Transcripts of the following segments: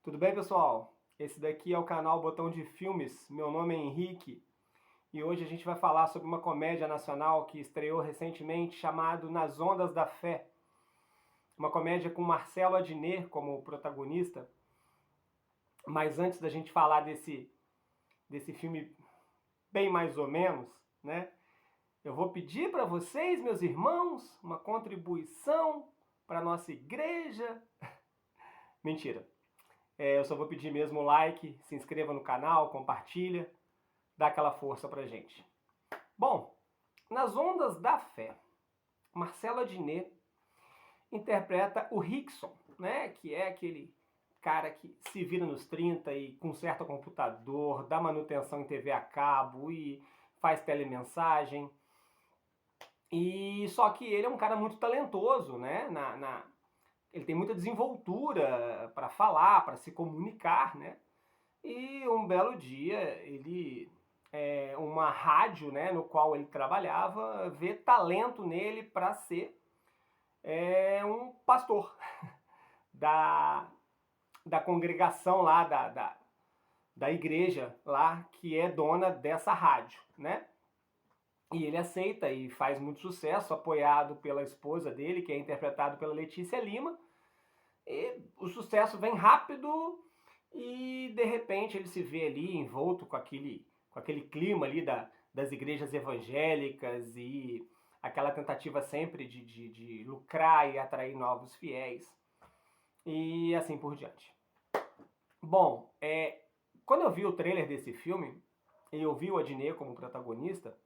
Tudo bem, pessoal? Esse daqui é o canal Botão de Filmes. Meu nome é Henrique e hoje a gente vai falar sobre uma comédia nacional que estreou recentemente chamado Nas Ondas da Fé. Uma comédia com Marcelo Adnet como protagonista. Mas antes da gente falar desse filme bem mais ou menos, né? Eu vou pedir para vocês, meus irmãos, uma contribuição para a nossa igreja. Mentira. Eu só vou pedir mesmo o like, se inscreva no canal, compartilha, dá aquela força pra gente. Bom, Nas Ondas da Fé, Marcelo Adnet interpreta o Rickson, né, que é aquele cara que se vira nos 30 e conserta computador, dá manutenção em TV a cabo e faz telemensagem. E só que ele é um cara muito talentoso, né, ele tem muita desenvoltura para falar, para se comunicar, né? E um belo dia, uma rádio, né, no qual ele trabalhava, vê talento nele para ser um pastor da, da congregação lá, da igreja lá, que é dona dessa rádio, né? E ele aceita e faz muito sucesso, apoiado pela esposa dele, que é interpretado pela Letícia Lima. E o sucesso vem rápido e, de repente, ele se vê ali envolto com aquele clima ali das igrejas evangélicas e aquela tentativa sempre de lucrar e atrair novos fiéis e assim por diante. Bom, quando eu vi o trailer desse filme e eu vi o Adnet como protagonista,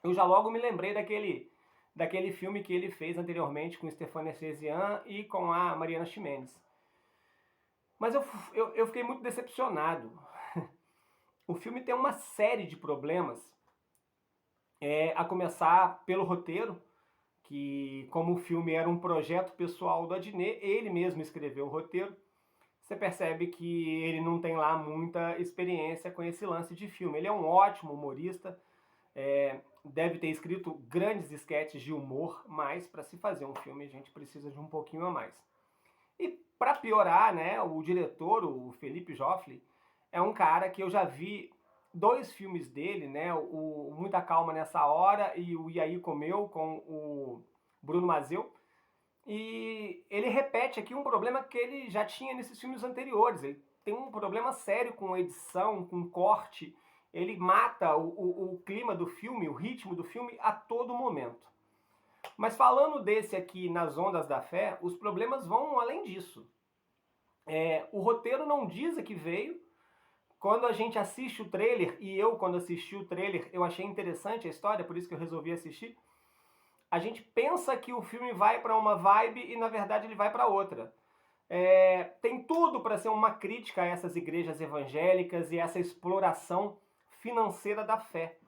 eu já logo me lembrei daquele filme que ele fez anteriormente com Stéphane Arsézian e com a Mariana Ximenes. Mas eu fiquei muito decepcionado. O filme tem uma série de problemas, a começar pelo roteiro, que como o filme era um projeto pessoal do Adnet, ele mesmo escreveu o roteiro. Você percebe que ele não tem lá muita experiência com esse lance de filme. Ele é um ótimo humorista, deve ter escrito grandes esquetes de humor, mas para se fazer um filme a gente precisa de um pouquinho a mais. E para piorar, né, o diretor, o Felipe Joffre, é um cara que eu já vi dois filmes dele, né, o Muita Calma Nessa Hora e o E aí Comeu, com o Bruno Mazzeo. E ele repete aqui um problema que ele já tinha nesses filmes anteriores. Ele tem um problema sério com edição, com corte. Ele mata o clima do filme, o ritmo do filme a todo momento. Mas falando desse aqui, Nas Ondas da Fé, os problemas vão além disso. O roteiro não diz a que veio. Quando a gente assiste o trailer, e eu quando assisti o trailer, eu achei interessante a história, por isso que eu resolvi assistir. A gente pensa que o filme vai para uma vibe e na verdade ele vai para outra. Tem tudo para ser uma crítica a essas igrejas evangélicas e essa exploração financeira da fé.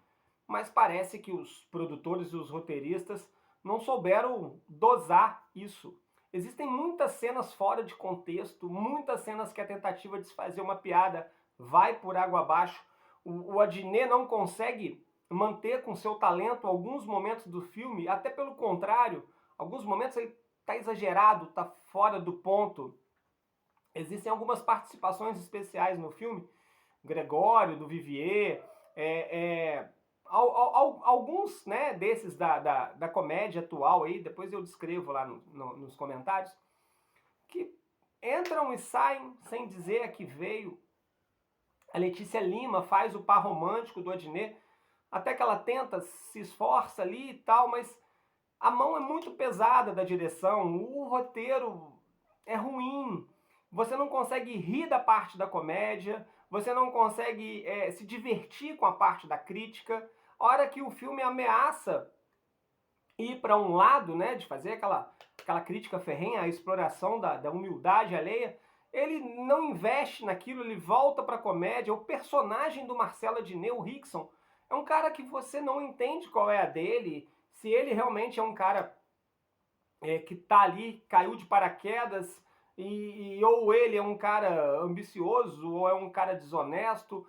Mas parece que os produtores e os roteiristas não souberam dosar isso. Existem muitas cenas fora de contexto, muitas cenas que a tentativa de se fazer uma piada vai por água abaixo. O Adnet não consegue manter com seu talento alguns momentos do filme, até pelo contrário, alguns momentos ele está exagerado, está fora do ponto. Existem algumas participações especiais no filme, Gregório, do Vivier, alguns, né, desses da comédia atual aí, depois eu descrevo lá nos comentários, que entram e saem sem dizer a que veio. A Letícia Lima faz o par romântico do Adnet, até que ela tenta, se esforça ali e tal, mas a mão é muito pesada da direção, o roteiro é ruim, você não consegue rir da parte da comédia, você não consegue se divertir com a parte da crítica. A hora que o filme ameaça ir para um lado, né, de fazer aquela crítica ferrenha, a exploração da humildade alheia, ele não investe naquilo, ele volta para a comédia. O personagem do Marcelo Adnet, o Rickson, é um cara que você não entende qual é a dele, se ele realmente é um cara que tá ali, caiu de paraquedas, ou ele é um cara ambicioso, ou é um cara desonesto.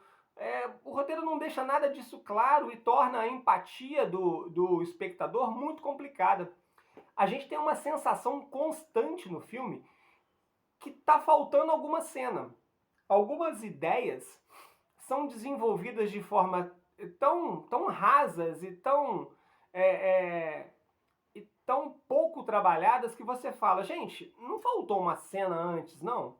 O roteiro não deixa nada disso claro e torna a empatia do espectador muito complicada. A gente tem uma sensação constante no filme que tá faltando alguma cena. Algumas ideias são desenvolvidas de forma tão rasas e tão pouco trabalhadas que você fala, gente, não faltou uma cena antes, não?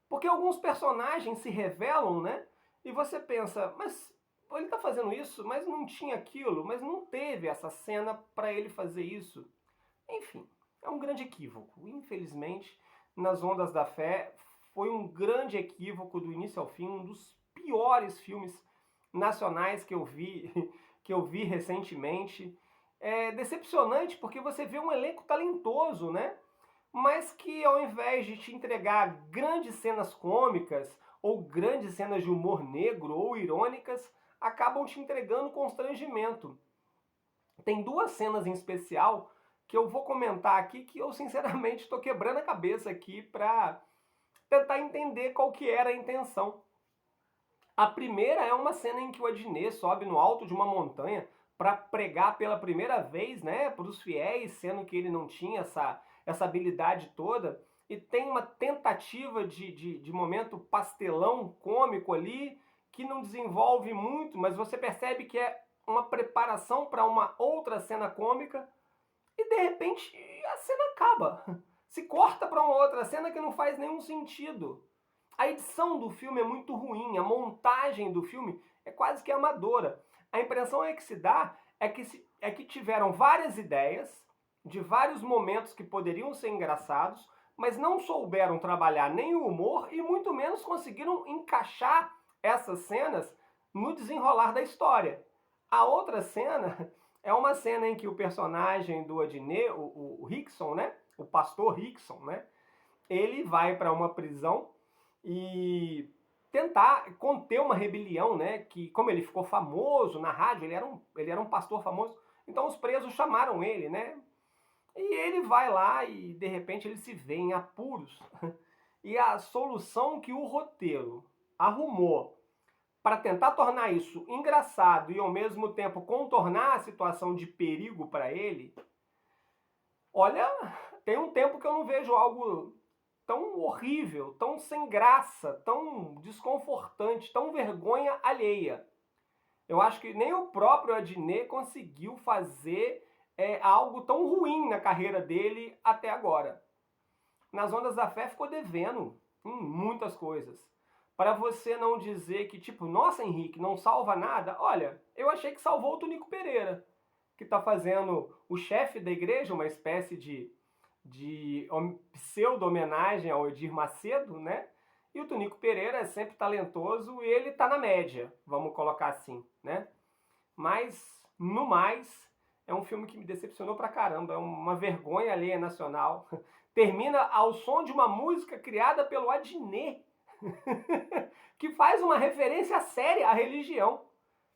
Porque alguns personagens se revelam, né? E você pensa, mas ele tá fazendo isso, mas não tinha aquilo, mas não teve essa cena para ele fazer isso. Enfim, é um grande equívoco. Infelizmente, nas Ondas da Fé, foi um grande equívoco do início ao fim, um dos piores filmes nacionais que eu vi recentemente. É decepcionante porque você vê um elenco talentoso, né? Mas que ao invés de te entregar grandes cenas cômicas ou grandes cenas de humor negro ou irônicas, acabam te entregando constrangimento. Tem duas cenas em especial que eu vou comentar aqui que eu sinceramente estou quebrando a cabeça aqui para tentar entender qual que era a intenção. A primeira é uma cena em que o Adnet sobe no alto de uma montanha para pregar pela primeira vez, né, para os fiéis, sendo que ele não tinha essa habilidade toda. E tem uma tentativa de momento pastelão cômico ali, que não desenvolve muito, mas você percebe que é uma preparação para uma outra cena cômica, e de repente a cena acaba. Se corta para uma outra cena que não faz nenhum sentido. A edição do filme é muito ruim, a montagem do filme é quase que amadora. A impressão é que se dá é que tiveram várias ideias de vários momentos que poderiam ser engraçados, mas não souberam trabalhar nem o humor e muito menos conseguiram encaixar essas cenas no desenrolar da história. A outra cena é uma cena em que o personagem do Adnet, o Rickson, né? O pastor Rickson, né? Ele vai para uma prisão e tentar conter uma rebelião, né? Que como ele ficou famoso na rádio, ele era um pastor famoso, então os presos chamaram ele, né? E ele vai lá e de repente ele se vê em apuros. E a solução que o roteiro arrumou para tentar tornar isso engraçado e ao mesmo tempo contornar a situação de perigo para ele, olha, tem um tempo que eu não vejo algo tão horrível, tão sem graça, tão desconfortante, tão vergonha alheia. Eu acho que nem o próprio Adnet conseguiu fazer algo tão ruim na carreira dele até agora. Nas Ondas da Fé ficou devendo em muitas coisas. Para você não dizer que, tipo, nossa, Henrique, não salva nada, olha, eu achei que salvou o Tunico Pereira, que está fazendo o chefe da igreja, uma espécie de pseudo-homenagem ao Edir Macedo, né? E o Tunico Pereira é sempre talentoso e ele tá na média, vamos colocar assim, né? Mas, no mais, é um filme que me decepcionou pra caramba, é uma vergonha alheia nacional. Termina ao som de uma música criada pelo Adnet, que faz uma referência séria à religião.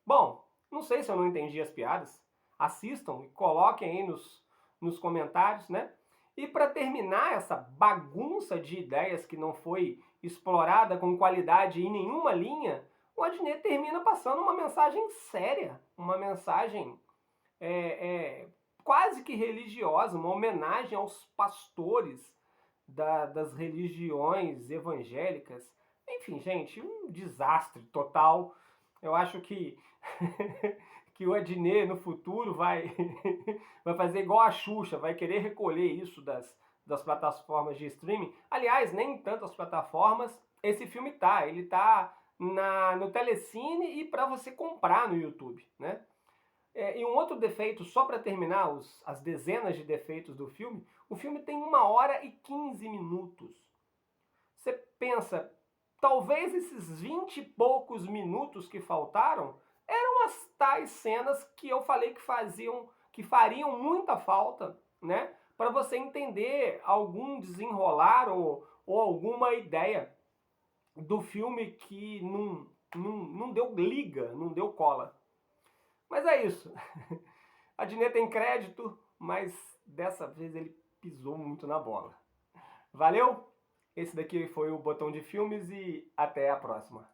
Bom, não sei se eu não entendi as piadas. Assistam e coloquem aí nos comentários, né? E para terminar essa bagunça de ideias que não foi explorada com qualidade em nenhuma linha, o Adnet termina passando uma mensagem séria, uma mensagem quase que religiosa, uma homenagem aos pastores das religiões evangélicas. Enfim, gente, um desastre total. Eu acho que que o Adnet no futuro vai fazer igual a Xuxa, vai querer recolher isso das plataformas de streaming. Aliás, nem em tantas plataformas esse filme tá. Ele tá no Telecine e para você comprar no YouTube, né? E um outro defeito, só para terminar as dezenas de defeitos do filme, o filme tem 1 hora e 15 minutos. Você pensa, talvez esses 20 e poucos minutos que faltaram eram as tais cenas que eu falei que fariam muita falta, né? Para você entender algum desenrolar ou alguma ideia do filme que não deu liga, não deu cola. Mas é isso. A Adnet tem crédito, mas dessa vez ele pisou muito na bola. Valeu? Esse daqui foi o Botão de Filmes e até a próxima.